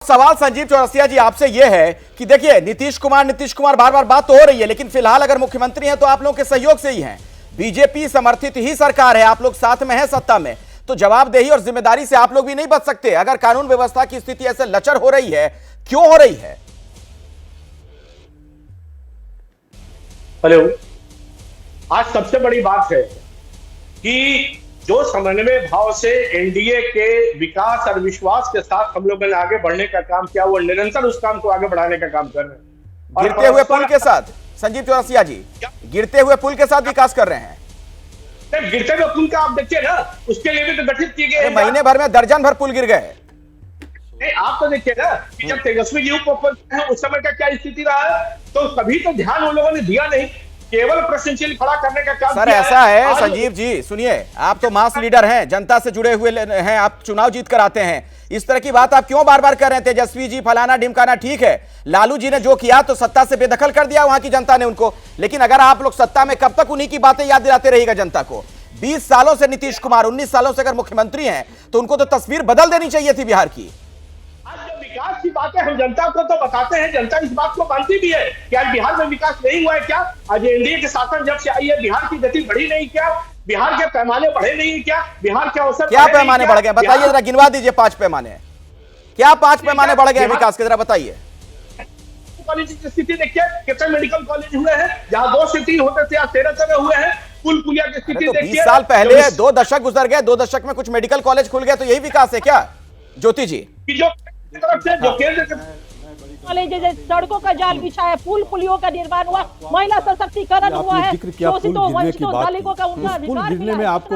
सवाल संजीव चौरसिया जी आपसे यह है कि देखिए नीतीश कुमार बार बार बात तो हो रही है, लेकिन फिलहाल अगर मुख्यमंत्री हैं तो आप लोगों के सहयोग से ही हैं। बीजेपी समर्थित ही सरकार है, आप लोग साथ में हैं सत्ता में, तो जवाबदेही और जिम्मेदारी से आप लोग भी नहीं बच सकते। अगर कानून व्यवस्था की स्थिति ऐसे लचर हो रही है, क्यों हो रही है? हेलो, आज सबसे बड़ी बात है कि जो समन्वय भाव से एनडीए के विकास और विश्वास के साथ हम लोगों ने आगे बढ़ने का काम किया, वो निरंतर उस काम को आगे बढ़ाने का काम कर रहे हैं। गिरते हुए पुल के साथ संजीव चौरसिया जी, गिरते हुए पुल के साथ विकास कर रहे हैं। गिरते हुए पुल का आप देखिए ना, उसके लिए भी तो गठित किए गए महीने भर में दर्जन भर पुल गिर गए। नहीं, आप तो देखिए ना कि जब तेजस्वी जी उस समय का क्या स्थिति रहा है, तो कभी तो ध्यान उन लोगों ने दिया नहीं, केवल प्रश्न चिन्ह खड़ा करने का काम सर ऐसा है संजीव जी, सुनिए, आप तो मास लीडर हैं, जनता से जुड़े हुए हैं, आप चुनाव जीत कर आते हैं, इस तरह की बात आप क्यों बार बार कर रहे हैं? तेजस्वी जी फलाना ढिमकाना ठीक है, लालू जी ने जो किया तो सत्ता से बेदखल कर दिया वहां की जनता ने उनको, लेकिन अगर आप लोग सत्ता में कब तक उन्हीं की बातें याद दिलाते रहिएगा जनता को? 20 सालों से नीतीश कुमार 19 सालों से अगर मुख्यमंत्री हैं तो उनको तो तस्वीर बदल देनी चाहिए थी बिहार की। विकास की बातें हम जनता को तो बताते हैं, जनता इस बात को मानती भी है कि आज बिहार में विकास नहीं हुआ है क्या? आज एनडीए के शासन जब से आई है, बिहार की गति बढ़ी नहीं क्या? बिहार के पैमाने बढ़े नहीं क्या? बिहार के अवसर क्या पैमाने बढ़ गए? बताइए जरा, गिनवा दीजिए 5 पैमाने। क्या 5 पैमाने बढ़ गए विकास के, जरा बताइए। कॉलेज की स्थिति देखिए, कितने मेडिकल कॉलेज हुए हैं, जहां 2 से 3 होते थे, आज 13 हुए हैं। पुल पुलिया की स्थिति तो देखिए, 20 साल पहले 2 दशक गुजर गए, 2 दशक में कुछ मेडिकल कॉलेज खुल गए, तो यही विकास है क्या ज्योति जी? तरफ से जो केंद्र कॉलेज, सड़कों का जाल बिछा है, पुल पुलियों का निर्माण हुआ, महिला सशक्तिकरण हुआ है, पुल गिरने में आपको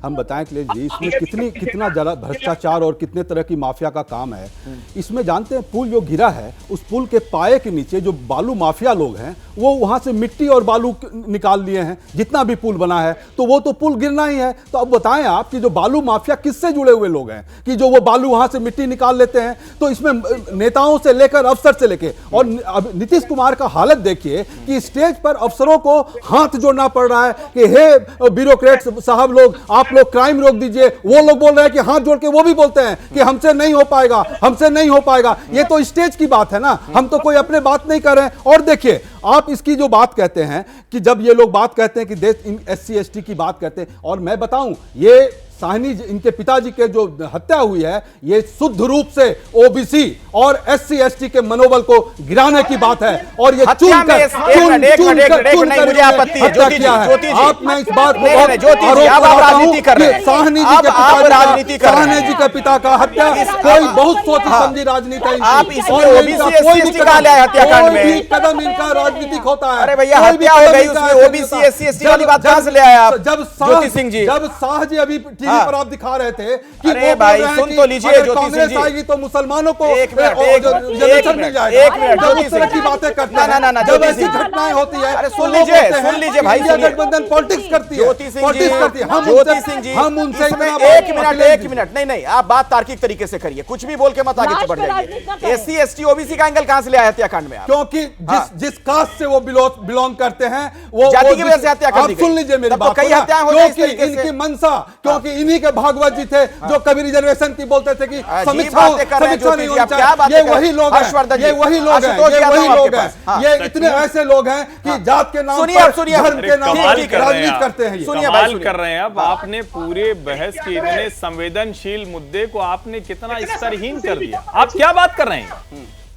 हम बताएं अखिलेश जी, इसमें कितना जरा भ्रष्टाचार और कितने तरह की माफिया का काम है। इसमें जानते हैं, पुल जो गिरा है, उस पुल के पाए के नीचे जो बालू माफिया लोग हैं वो वहां से मिट्टी और बालू निकाल लिए हैं। जितना भी पुल बना है तो वो तो पुल गिरना ही है। तो अब बताएं आप कि जो बालू माफिया किससे जुड़े हुए लोग हैं कि जो वो बालू वहां से मिट्टी निकाल लेते हैं? तो इसमें नेताओं से लेकर अफसर से लेके, और अब नीतीश कुमार का हालत देखिए कि स्टेज पर अफसरों को हाथ जोड़ना पड़ रहा है कि हे ब्यूरोक्रेट साहब लोग, आप लोग क्राइम रोक दीजिए। वो लोग बोल रहे हैं कि हाथ जोड़ के वो भी बोलते हैं कि हमसे नहीं हो पाएगा, हमसे नहीं हो पाएगा। ये तो स्टेज की बात है ना, हम तो कोई अपने बात नहीं कर रहे हैं। और देखिए, आप इसकी जो बात कहते हैं कि जब ये लोग बात कहते हैं कि देश SC ST की बात कहते हैं, और मैं बताऊं, ये साहनी इनके पिताजी के जो हत्या हुई है, ये शुद्ध रूप से ओबीसी और SC ST के मनोबल को गिराने की बात है। और ये मुझे आपत्ति है ज्योति जी, आप मैं इस बात को राजनीति कर रहे हैं, साहनी जी के पिता का हत्या कोई बहुत सोची समझी राजनीति है। आप इसमें ओबीसी SC ST का ले आए हत्याकांड में, कदम इनका राजनीतिक होता है। अरे भैया, हत्या हो गई उसमें ओबीसी SC ST वाली बात कहां से ले आए आप? ज्योति सिंह जी, जब शाह जी अभी पर आप दिखा रहे थे कि अरे भाई सुन तो लीजिए ज्योति सिंह जी, आएगी तो मुसलमानों को एक मिनट उस तरह की बातें करते हैं। ना जब ऐसी घटनाएं होती है, अरे सुन लीजिए भाई, गठबंधन पॉलिटिक्स करती है, ज्योति सिंह जी, हम उनसे एक मिनट नहीं, आप बात तार्किक तरीके से करिए, कुछ भी बोल के मत आगे बढ़ जाइए। SC ST OBC का एंगल कहां से ले आया हत्याकांड में? क्योंकि जिस कास्ट से वो बिलोंग करते हैं, वो जाति की वजह से हत्या कर दी गई। सुन लीजिए मेरी बात, कई हत्याएं हो गई इनकी मंशा, क्योंकि इन्हीं के भागवत जी थे जो कभी रिजर्वेशन की बोलते थे कि समीक्षा नहीं होनी चाहिए। ये वही लोग हैं, ये इतने ऐसे लोग हैं कि जात के नाम पर, धर्म के नाम पर राजनीति करते हैं। सवाल कर रहे हैं। अब आपने पूरे बहस के इतने संवेदनशील मुद्दे को आपने कितना स्तरहीन कर दिया। आप क्या बात कर रहे हैं?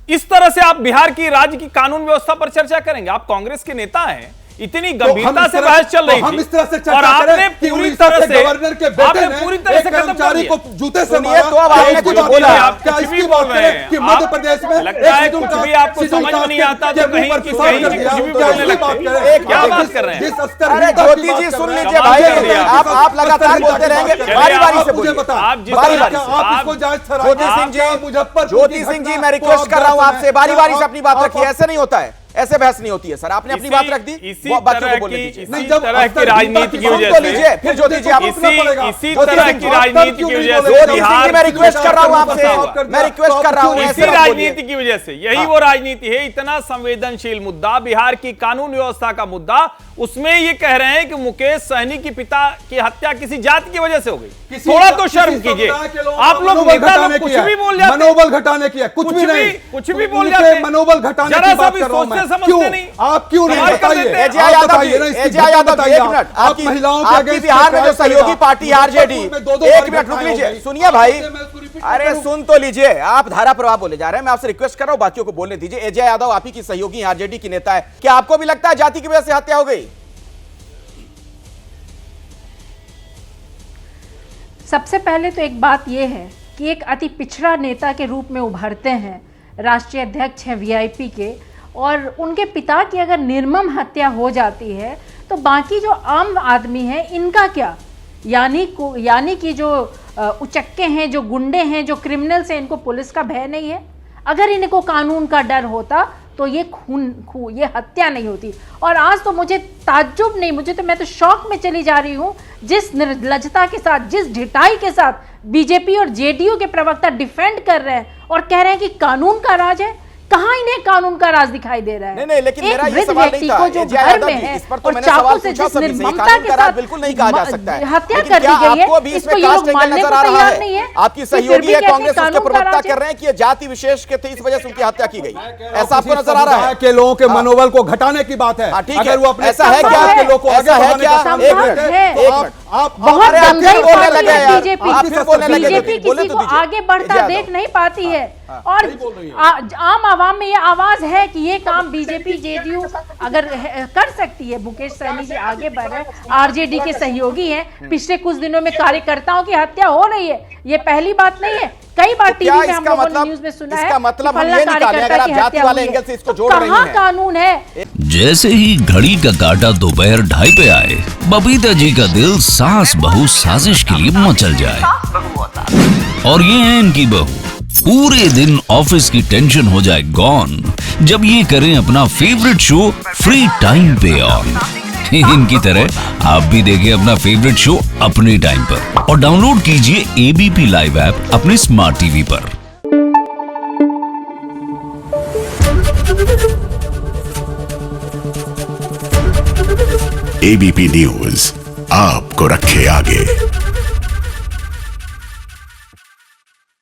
इस तरह से आप बिहार की राज्य की कानून व्यवस्था पर चर्चा करेंगे? आप कांग्रेस के नेता हैं, इतनी गंभीरता से बहस चल रही थी, इस तरह से और आपने पूरी तरह से गवर्नर के बेटे ने एक कर्मचारी को जूते से मारा। तो अब आपने कुछ बोला, आप कुछ भी बोल रहे हैं कि मध्य प्रदेश में लगता है कुछ भी आपको समझ में नहीं आता, तो कहीं कुछ भी बोलने लगते हैं। क्या बात कर रहे हैं? अरे ज्योति जी सुन लीजिए भाई, आप लगातार बोलते रहेंगे, बारी बारी से बोलिए। ज्योति सिंह जी, मैं रिक्वेस्ट कर रहा हूं आपसे, बारी बारी से अपनी बात रखिए, ऐसे नहीं होता है। ऐसे बहस नहीं होती है सर। आपने अपनी बात रख दी, इसी वो बाकियों तरह को बोलने की दीजिए। इसी तरह की राजनीति की वजह तो से लीजिए फिर ज्योति जी आप इसी तरह की राजनीति की वजह से ज्योति सिंह बिहार जी मैं रिक्वेस्ट कर रहा हूं फंसा हुआ। आपसे, मैं रिक्वेस्ट कर रहा हूं इसी राजनीति की वजह से, यही वो राजनीति है, इतना संवेदनशील मुद्दा बिहार की कानून व्यवस्था का मुद्दा, उसमें ये कह रहे हैं कि मुकेश सहनी की पिता की हत्या किसी जाति की वजह से हो गई। थोड़ा तो शर्म कीजिए। आप लोग नेता लोग कुछ भी बोल जाते हैं, मनोबल घटाने की है, कुछ भी नहीं, कुछ भी बोल जाते हैं, मनोबल घटाने की बात कर रहा हूं मैं। समझते नहीं, आप क्यों नहीं कमाल कर बताइए? देते हैं। एजेआ यादव जी, एक मिनट, आप महिलाओं के आपकी अगेंस्ट बिहार में जो सहयोगी पार्टी आरजेडी, एक मिनट रुक घटनाएं हो लीजिए, गई। सुनिए भाई, मैं अरे सुन तो लीजिए, आप धारा प्रवाह बोले जा रहे हैं, मैं आपसे रिक्वेस्ट कर रहा हूं बाकियों को बोलने दीजिए। एजेआ यादव आप ही की सहयोगी आरजेडी की नेता है, क्या आपको भी लगता है जाति की वजह से हत्या हो गई? सबसे पहले तो एक बात यह है कि एक अति पिछड़ा नेता के रूप में उभरते हैं, राष्ट्रीय अध्यक्ष हैं वीआईपी के, और उनके पिता की अगर निर्मम हत्या हो जाती है तो बाकी जो आम आदमी है इनका क्या? यानी कि जो उचक्के हैं, जो गुंडे हैं, जो क्रिमिनल्स हैं, इनको पुलिस का भय नहीं है? अगर इनको कानून का डर होता तो ये ये हत्या नहीं होती। और आज तो मुझे ताज्जुब नहीं, मैं तो शौक में चली जा रही हूँ जिस निर्लजता के साथ, जिस ढिठाई के साथ बीजेपी और जेडीयू के प्रवक्ता डिफेंड कर रहे हैं और कह रहे हैं कि कानून का राज है। कहां इन्हें कानून का राज दिखाई दे रहा है? नहीं, लेकिन मेरा ये वृद्ध सवाल व्यक्ति नहीं था को जो एजेआ घर यादव में जी, है इस पर तो और मैंने सवाल चाकू से पूछा जिस सभी से, निर्ममता कानून के का राज साथ बिल्कुल नहीं कहा जा सकता है, हत्या लेकिन कर क्या दी गई आपको है, भी इसको इसमें ये लोग कास्ट एंगल मानने नजर को आ रहा तैयार नहीं है? है। आपकी फिर भी सहयोगी है कहते हैं कांग्रेस, उसके कानून का प्रवक्ता राज है। कर रहे हैं कि ये जाति विशेष के थे, इस वजह से उनकी हत्या की गई, ऐसा आपको नजर आ रहा है? के लोगों के मनोबल को घटाने की बात है। हाँ, ठीक है। अगर वो अपने ऐसा है क्या? के लोगों को आगे ऐसा है बढ़ाने क्या? का काम एक करते मिनट, हैं, एक तो मिनट। आप बहुत अरे आप दंगई फिर बोलने पार्टी लगे है यार, बीजेपी। आप फिर बोलने लगे, बीजेपी बोले किसी तो को दीजिए। आगे बढ़ता एजेआ देख यादव। नहीं पाती है, और आम आवाम में ये आवाज है कि ये काम बीजेपी जेडीयू अगर कर सकती है। मुकेश सहनी जी आगे बढ़ रहे हैं, आरजेडी के सहयोगी हैं, पिछले कुछ दिनों में कार्यकर्ताओं की हत्या हो रही है, ये पहली बात नहीं है। कई बार टीवी में हम लोगों ने न्यूज में सुना है, इसका मतलब हम फलाना ये निकालें, अगर कार्यकर्ता आप की जाति हत्या वाले हुई है। एंगल से इसको तो जोड़ रही कहाँ हैं। कानून है? जैसे ही घड़ी का काटा दोपहर 2:30 पे आए, बबीता जी का दिल सास बहू साजिश के लिए मचल जाए। और ये है इनकी बहू, पूरे दिन ऑफिस की टेंशन हो जाए गॉन जब ये करें अपना फेवरेट शो फ्री टाइम पे ऑन। इनकी तरह आप भी देखें अपना फेवरेट शो अपने टाइम पर और डाउनलोड कीजिए एबीपी लाइव ऐप अपने स्मार्ट टीवी पर। एबीपी न्यूज आपको रखे आगे।